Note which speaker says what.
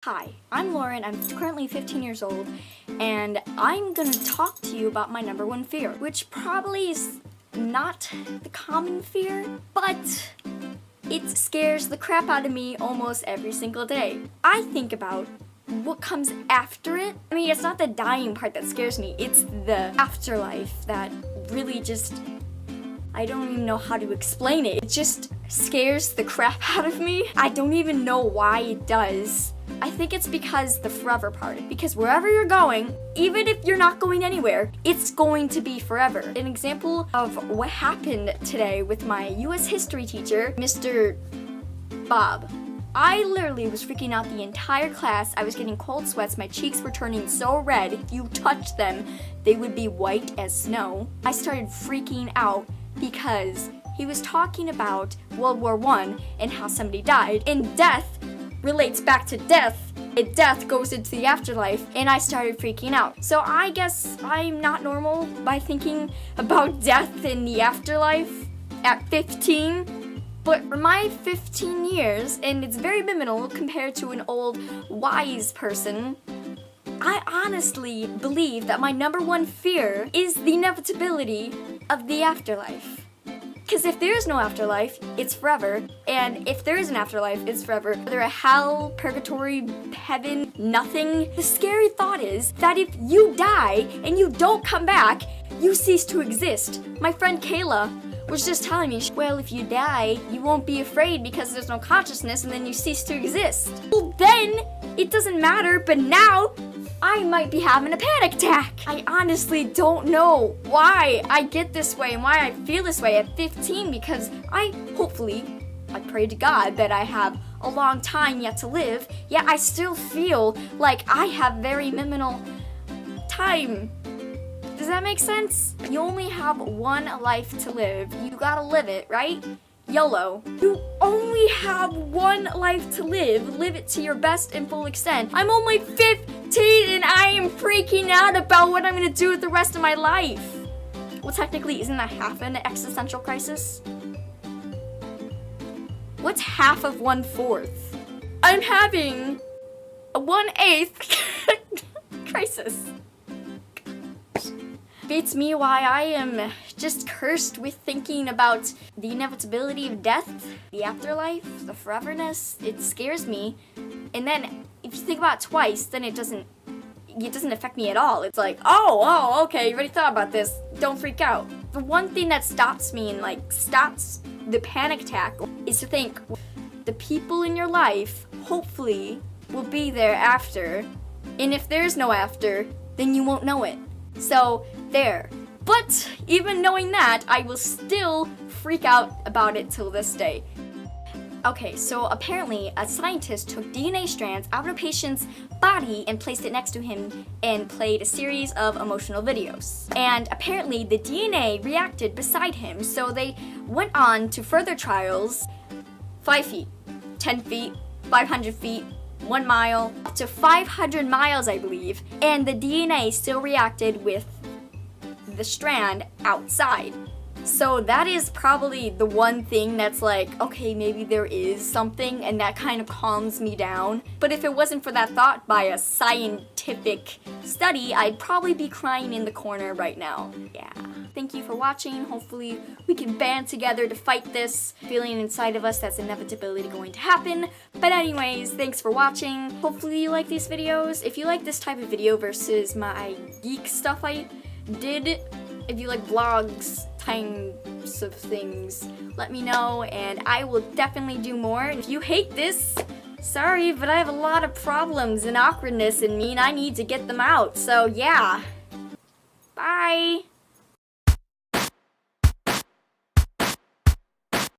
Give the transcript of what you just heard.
Speaker 1: Hi, I'm Lauren, I'm currently 15 years old, and I'm gonna talk to you about my number one fear, which probably is not the common fear, but it scares the crap out of me almost every single day. I think about what comes after it. I mean, it's not the dying part that scares me, it's the afterlife that really just, I don't even know how to explain it. It just scares the crap out of me. I don't even know why it does. I think it's because the forever part. Because wherever you're going, even if you're not going anywhere, it's going to be forever. An example of what happened today with my US history teacher, Mr. Bob. I literally was freaking out the entire class. I was getting cold sweats. My cheeks were turning so red. If you touched them, they would be white as snow. I started freaking out because he was talking about World War I and how somebody died. And death relates back to death, and death goes into the afterlife, and I started freaking out. So I guess I'm not normal by thinking about death in the afterlife at 15. But for my 15 years, and it's very minimal compared to an old, wise person, I honestly believe that my number one fear is the inevitability of the afterlife. Because if there is no afterlife, it's forever. And if there is an afterlife, it's forever. Whether a hell, purgatory, heaven, nothing. The scary thought is that if you die and you don't come back, you cease to exist. My friend Kayla was just telling me, well, if you die, you won't be afraid because there's no consciousness and then you cease to exist. Well, then it doesn't matter, but now I might be having a panic attack. I honestly don't know why I get this way and why I feel this way at 15 because I pray to God that I have a long time yet to live, yet I still feel like I have very minimal time. Does that make sense? You only have one life to live. You gotta live it, right? YOLO. You only have one life to live. Live it to your best and full extent. I'm only 15 and I am freaking out about what I'm gonna do with the rest of my life. Well, technically, isn't that half an existential crisis? What's half of 1/4? I'm having a 1/8 crisis. Beats me why I am just cursed with thinking about the inevitability of death, the afterlife, the foreverness. It scares me. And then if you think about it twice, then it doesn't affect me at all. It's like, oh, okay, you already thought about this. Don't freak out. The one thing that stops me and stops the panic attack is to think the people in your life hopefully will be there after. And if there's no after, then you won't know it. So, there. But even knowing that, I will still freak out about it till this day. Okay, so apparently a scientist took DNA strands out of a patient's body and placed it next to him and played a series of emotional videos. And apparently the DNA reacted beside him, so they went on to further trials, 5 feet, 10 feet, 500 feet, 1 mile, up to 500 miles, I believe, and the DNA still reacted with the strand outside. So that is probably the one thing that's like, okay, maybe there is something, and that kind of calms me down. But if it wasn't for that thought by a scientific study, I'd probably be crying in the corner right now. Yeah. Thank you for watching. Hopefully we can band together to fight this feeling inside of us that's inevitability going to happen. But anyways, thanks for watching. Hopefully you like these videos. If you like this type of video versus my geek stuff I did, if you like vlogs, types of things, let me know and I will definitely do more. If you hate this, sorry, but I have a lot of problems and awkwardness in me and I need to get them out. So yeah. Bye.